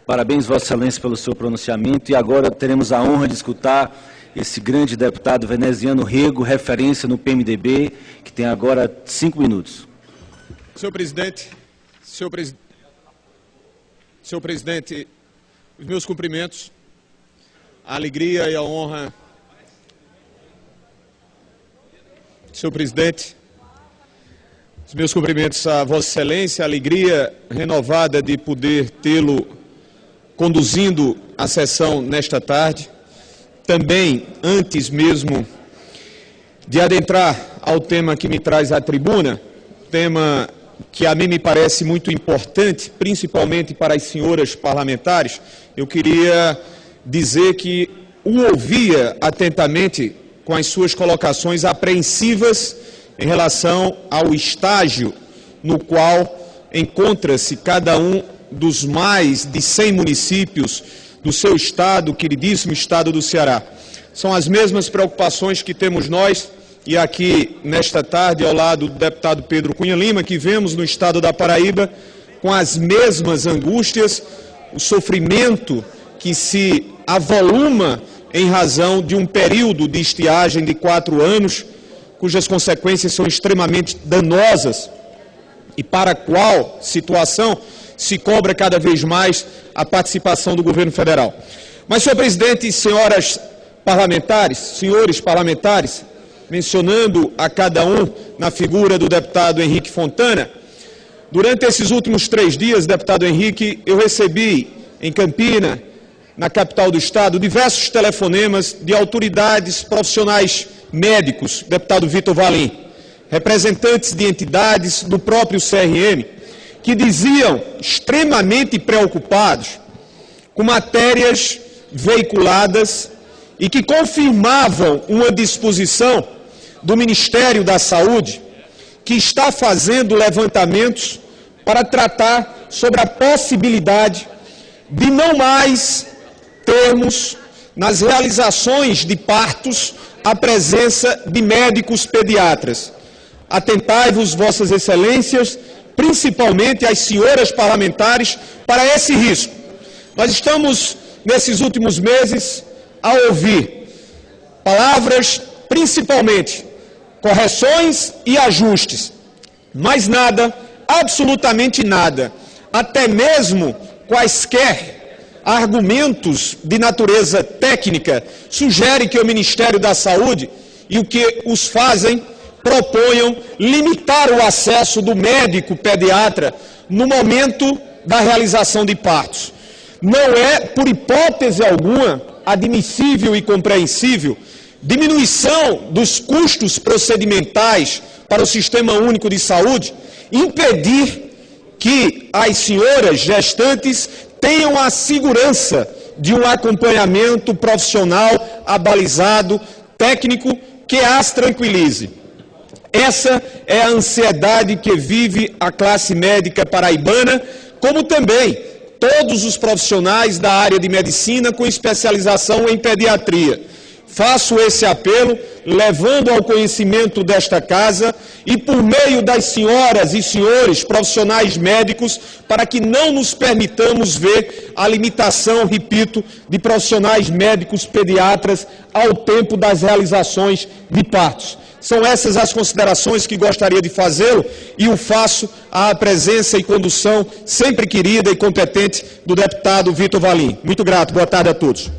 Parabéns, Vossa Excelência, pelo seu pronunciamento. E agora teremos a honra de escutar esse grande deputado veneziano Rego, referência no PMDB, que tem agora 5 minutos. Senhor presidente, os meus cumprimentos, a alegria e a honra. Senhor presidente, os meus cumprimentos a Vossa Excelência, a alegria renovada de poder tê-lo conduzindo a sessão nesta tarde. Também, antes mesmo de adentrar ao tema que me traz à tribuna, tema que a mim me parece muito importante, principalmente para as senhoras parlamentares, eu queria dizer que o ouvia atentamente com as suas colocações apreensivas em relação ao estágio no qual encontra-se cada um dos mais de 100 municípios do seu estado, queridíssimo estado do Ceará. São as mesmas preocupações que temos nós, e aqui nesta tarde, ao lado do deputado Pedro Cunha Lima, que vemos no estado da Paraíba, com as mesmas angústias, o sofrimento que se avoluma em razão de um período de estiagem de 4 anos, cujas consequências são extremamente danosas e para a qual situação se cobra cada vez mais a participação do governo federal. Mas, senhor presidente e senhoras parlamentares, senhores parlamentares, mencionando a cada um na figura do deputado Henrique Fontana, durante esses últimos 3 dias, deputado Henrique, eu recebi em Campina, na capital do estado, diversos telefonemas de autoridades profissionais médicos, deputado Vitor Valim, representantes de entidades do próprio CRM, que diziam extremamente preocupados com matérias veiculadas e que confirmavam uma disposição do Ministério da Saúde, que está fazendo levantamentos para tratar sobre a possibilidade de não mais termos nas realizações de partos a presença de médicos pediatras. Atentai-vos, Vossas Excelências, principalmente as senhoras parlamentares, para esse risco. Nós estamos, nesses últimos meses, a ouvir palavras, principalmente, correções e ajustes, mas nada, absolutamente nada, até mesmo quaisquer argumentos de natureza técnica, sugere que o Ministério da Saúde e o que os fazem proponham limitar o acesso do médico pediatra no momento da realização de partos. Não é, por hipótese alguma, admissível e compreensível diminuição dos custos procedimentais para o Sistema Único de Saúde impedir que as senhoras gestantes tenham a segurança de um acompanhamento profissional abalizado, técnico, que as tranquilize. Essa é a ansiedade que vive a classe médica paraibana, como também todos os profissionais da área de medicina com especialização em pediatria. Faço esse apelo, levando ao conhecimento desta casa e por meio das senhoras e senhores profissionais médicos, para que não nos permitamos ver a limitação, repito, de profissionais médicos pediatras ao tempo das realizações de partos. São essas as considerações que gostaria de fazê-lo e o faço à presença e condução sempre querida e competente do deputado Vitor Valim. Muito grato, boa tarde a todos.